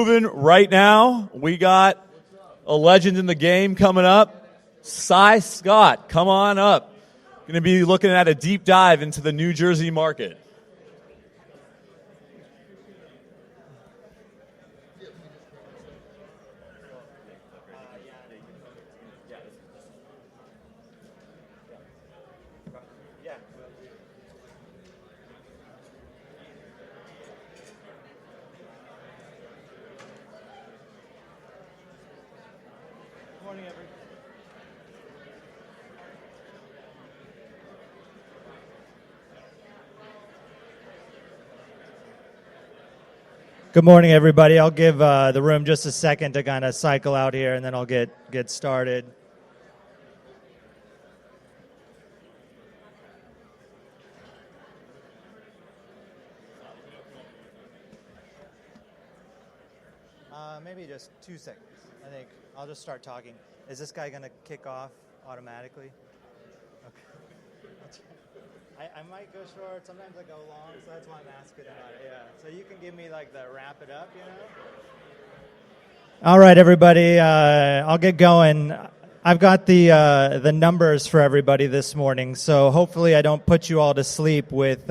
Moving right now, we got a legend in the game coming up. Cy Scott, come on up. Going to be looking at a deep dive into the New Jersey market. Good morning, everybody. I'll give the room just a second to kind of cycle out here, and then I'll get started. Maybe just 2 seconds. I think I'll just start talking. Is this guy going to kick off automatically? Okay. I might go short. Sometimes I go long, so that's why I'm asking about it. Yeah. So you can give me like the wrap it up, you know? All right, everybody. I'll get going. I've got the numbers for everybody this morning, so hopefully I don't put you all to sleep with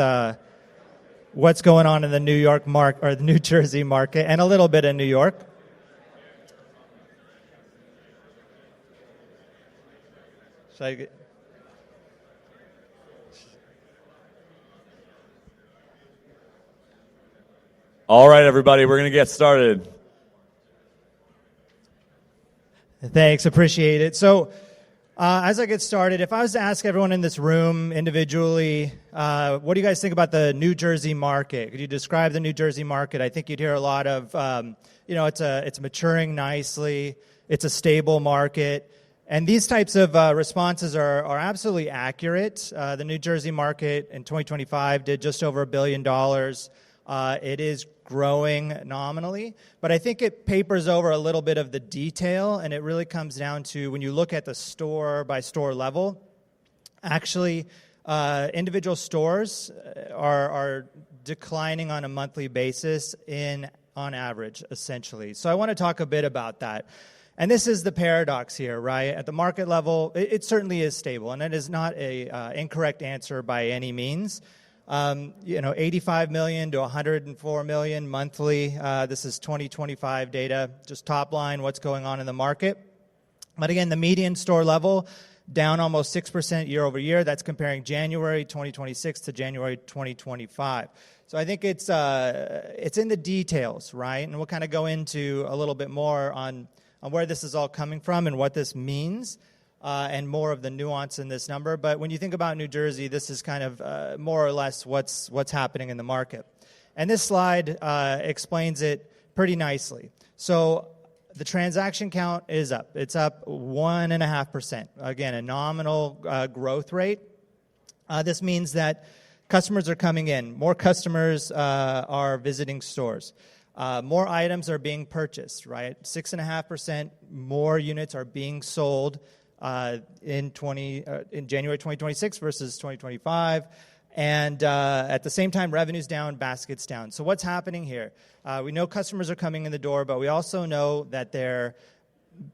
what's going on in the New York market or the New Jersey market, and a little bit in New York. Should I get? All right, everybody, we're going to get started. Thanks, appreciate it. So as I get started, if I was to ask everyone in this room individually, what do you guys think about the New Jersey market? Could you describe the New Jersey market? I think you'd hear a lot of, it's maturing nicely, it's a stable market. And these types of responses are absolutely accurate. The New Jersey market in 2025 did just over $1 billion. It is growing nominally, but I think it papers over a little bit of the detail, and it really comes down to when you look at the store-by-store level, actually individual stores are declining on a monthly basis on average, essentially. So I want to talk a bit about that. And this is the paradox here, right? At the market level, it certainly is stable, and it is not a incorrect answer by any means. 85 million to 104 million monthly. This is 2025 data, just top line, what's going on in the market. But again, the median store level down almost 6% year over year. That's comparing January 2026 to January 2025. So I think it's in the details, right? And we'll kind of go into a little bit more on where this is all coming from and what this means. And more of the nuance in this number. But when you think about New Jersey, this is kind of more or less what's happening in the market. And this slide explains it pretty nicely. So the transaction count is up. It's up 1.5%. Again, a nominal growth rate. This means that customers are coming in. More customers are visiting stores. More items are being purchased, right? 6.5% more units are being sold in January 2026 versus 2025, and at the same time, revenue's down, basket's down. So what's happening here? We know customers are coming in the door, but we also know that they're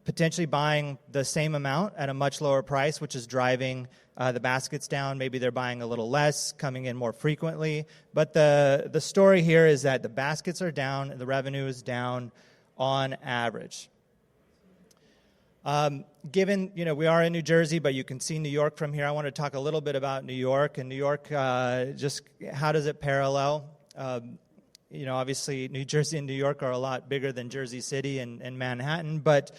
potentially buying the same amount at a much lower price, which is driving the baskets down. Maybe they're buying a little less, coming in more frequently. But the story here is that the baskets are down, and the revenue is down on average. Given, we are in New Jersey, but you can see New York from here, I want to talk a little bit about New York. And New York, just how does it parallel? Obviously, New Jersey and New York are a lot bigger than Jersey City and Manhattan. But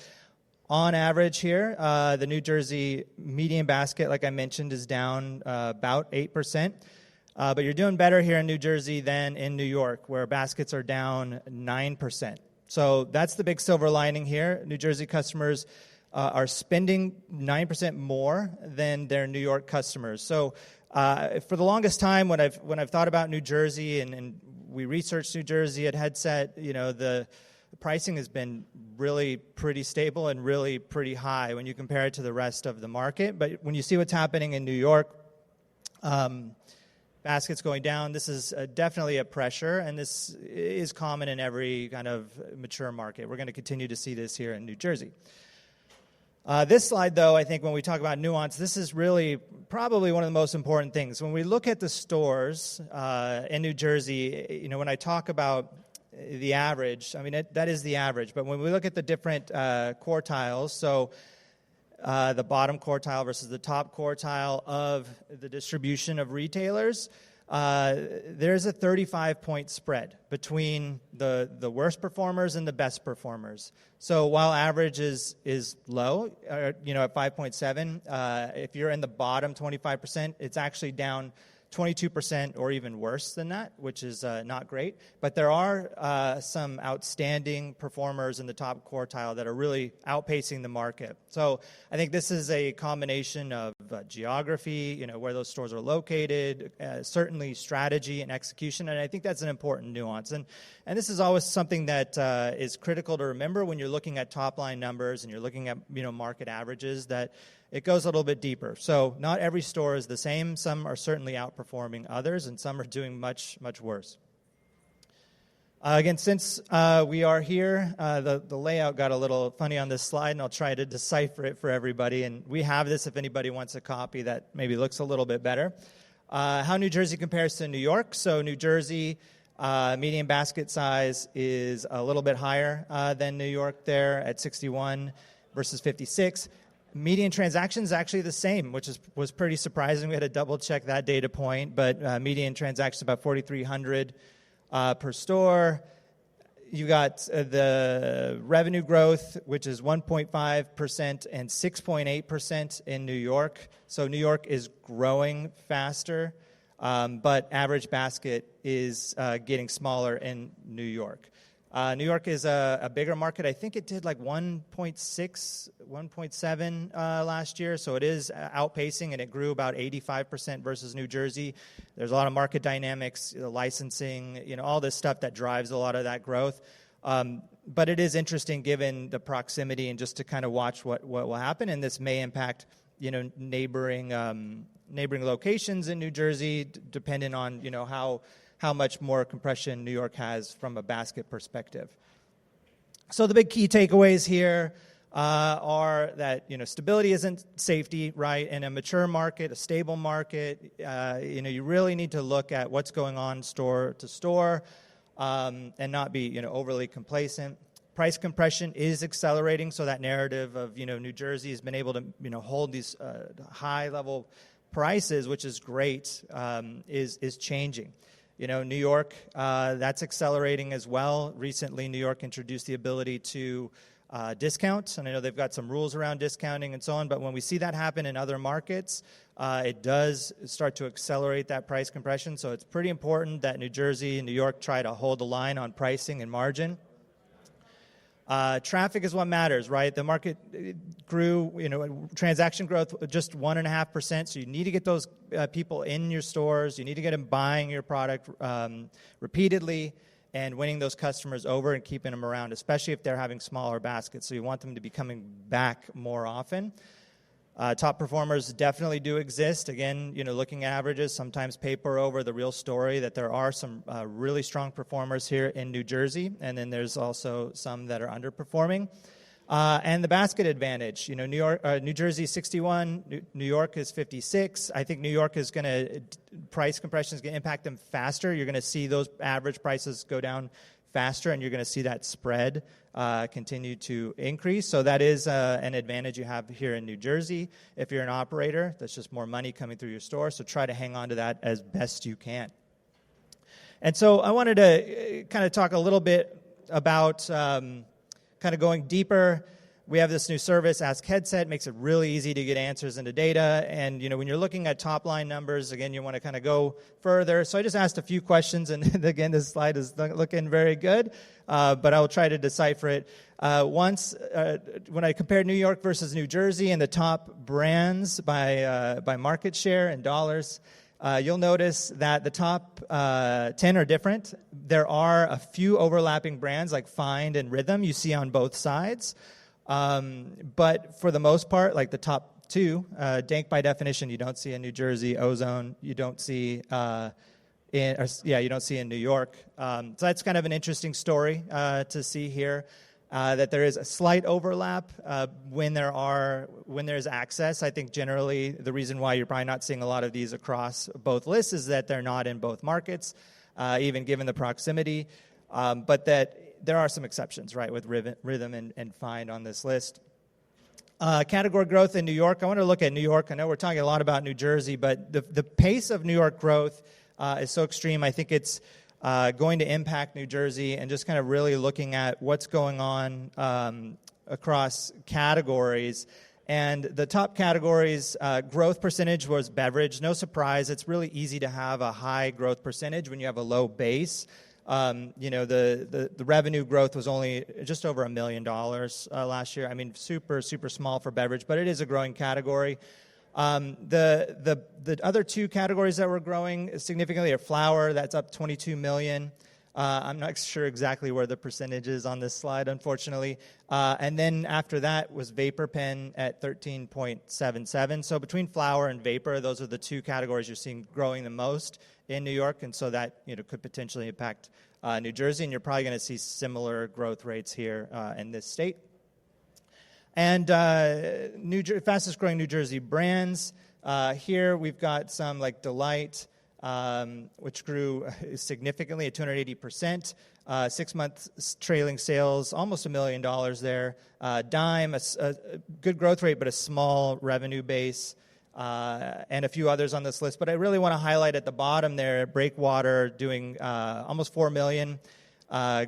on average here, the New Jersey median basket, like I mentioned, is down about 8%. But you're doing better here in New Jersey than in New York, where baskets are down 9%. So that's the big silver lining here. New Jersey customers are spending 9% more than their New York customers. So for the longest time, when I've thought about New Jersey and we researched New Jersey at Headset, the pricing has been really pretty stable and really pretty high when you compare it to the rest of the market. But when you see what's happening in New York, baskets going down. This is definitely a pressure, and this is common in every kind of mature market. We're going to continue to see this here in New Jersey. This slide, though, I think when we talk about nuance, this is really probably one of the most important things. When we look at the stores in New Jersey, when I talk about the average, I mean, that is the average. But when we look at the different quartiles, so the bottom quartile versus the top quartile of the distribution of retailers, there's a 35-point spread between the worst performers and the best performers. So while average is low, at 5.7, if you're in the bottom 25%, it's actually down 22% or even worse than that, which is not great. But there are some outstanding performers in the top quartile that are really outpacing the market. So I think this is a combination of geography, where those stores are located, certainly strategy and execution, and I think that's an important nuance. And this is always something that is critical to remember when you're looking at top-line numbers and you're looking at market averages, that it goes a little bit deeper. So not every store is the same. Some are certainly outperforming others, and some are doing much, much worse. Again, since we are here, the layout got a little funny on this slide, and I'll try to decipher it for everybody. And we have this if anybody wants a copy that maybe looks a little bit better. How New Jersey compares to New York. So New Jersey, median basket size is a little bit higher than New York there at 61 versus 56. Median transactions actually the same, which was pretty surprising. We had to double check that data point, but median transactions about 4,300 per store. You got the revenue growth, which is 1.5% and 6.8% in New York. So New York is growing faster, but average basket is getting smaller in New York. New York is a bigger market. I think it did like 1.6, 1.7 last year, so it is outpacing, and it grew about 85% versus New Jersey. There's a lot of market dynamics, licensing, all this stuff that drives a lot of that growth. But it is interesting given the proximity and just to kind of watch what will happen, and this may impact neighboring locations in New Jersey, depending on how much more compression New York has from a basket perspective. So the big key takeaways here are that stability isn't safety, right? In a mature market, a stable market, you really need to look at what's going on store to store and not be overly complacent. Price compression is accelerating, so that narrative of New Jersey has been able to hold these high level prices, which is great, is changing. New York, that's accelerating as well. Recently, New York introduced the ability to discount, and I know they've got some rules around discounting and so on, but when we see that happen in other markets, it does start to accelerate that price compression, so it's pretty important that New Jersey and New York try to hold the line on pricing and margin. Traffic is what matters, right? The market grew, transaction growth just 1.5%. So you need to get those people in your stores. You need to get them buying your product repeatedly and winning those customers over and keeping them around, especially if they're having smaller baskets. So you want them to be coming back more often. Top performers definitely do exist. Again, looking at averages, sometimes paper over the real story that there are some really strong performers here in New Jersey, and then there's also some that are underperforming. And the basket advantage, New Jersey 61, New York is 56. I think New York is going to, price compression is going to impact them faster. You're going to see those average prices go down faster, and you're going to see that spread continue to increase. So that is an advantage you have here in New Jersey. If you're an operator, that's just more money coming through your store, so try to hang on to that as best you can. And so I wanted to kind of talk a little bit about kind of going deeper. We have this new service, Ask Headset, makes it really easy to get answers into data. And, when you're looking at top-line numbers, again, you want to kind of go further. So I just asked a few questions, and again, this slide is looking very good, but I will try to decipher it. When I compared New York versus New Jersey and the top brands by market share and dollars, you'll notice that the top 10 are different. There are a few overlapping brands like Find and Rhythm you see on both sides. But for the most part, like the top Two, dank by definition, you don't see in New Jersey. Ozone, you don't see you don't see in New York. So that's kind of an interesting story to see here. That there is a slight overlap when there's access. I think generally the reason why you're probably not seeing a lot of these across both lists is that they're not in both markets, even given the proximity. But that there are some exceptions, right, with Rhythm and Find on this list. Category growth in New York. I want to look at New York. I know we're talking a lot about New Jersey, but the pace of New York growth is so extreme. I think it's going to impact New Jersey, and just kind of really looking at what's going on across categories. And the top categories, growth percentage was beverage. No surprise, it's really easy to have a high growth percentage when you have a low base. The revenue growth was only just over $1 million last year. I mean, super small for beverage, but it is a growing category. The other two categories that were growing significantly are flower. That's up 22 million. I'm not sure exactly where the percentage is on this slide, unfortunately. And then after that was vapor pen at 13.77. So between flower and vapor, those are the two categories you're seeing growing the most in New York, and so that could potentially impact New Jersey, and you're probably going to see similar growth rates here in this state. And fastest growing New Jersey brands. Here we've got some like Delight, which grew significantly at 280%. 6 months trailing sales, almost $1 million there. Dime, a good growth rate, but a small revenue base. And a few others on this list. But I really want to highlight at the bottom there, Breakwater doing almost $4 million,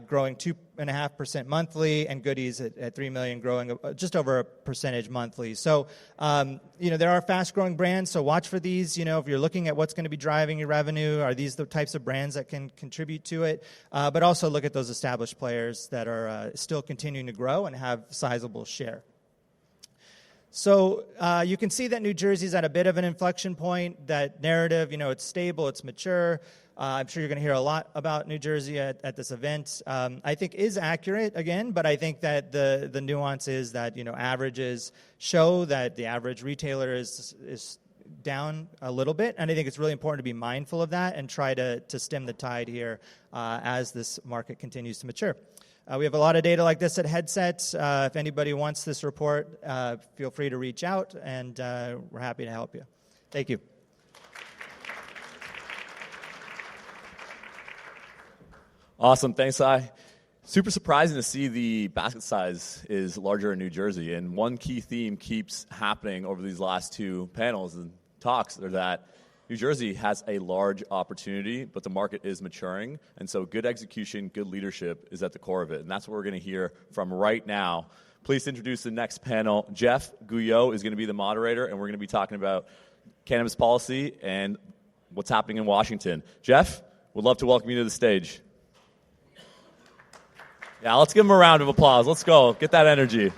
growing 2.5% monthly, and Goodies at $3 million, growing just over a percentage monthly. So, there are fast-growing brands, so watch for these. If you're looking at what's going to be driving your revenue, are these the types of brands that can contribute to it? But also look at those established players that are still continuing to grow and have sizable share. So you can see that New Jersey's at a bit of an inflection point. That narrative, it's stable, it's mature. I'm sure you're going to hear a lot about New Jersey at this event. I think is accurate, again, but I think that the nuance is that, averages show that the average retailer is down a little bit, and I think it's really important to be mindful of that and try to stem the tide here as this market continues to mature. We have a lot of data like this at Headset. If anybody wants this report, feel free to reach out, and we're happy to help you. Thank you. Awesome. Thanks, Si. Super surprising to see the basket size is larger in New Jersey. And one key theme keeps happening over these last two panels and talks are that New Jersey has a large opportunity, but the market is maturing. And so good execution, good leadership is at the core of it. And that's what we're going to hear from right now. Please introduce the next panel. Jeff Guyot is going to be the moderator, and we're going to be talking about cannabis policy and what's happening in Washington. Jeff, would love to welcome you to the stage. Yeah, let's give him a round of applause. Let's go. Get that energy.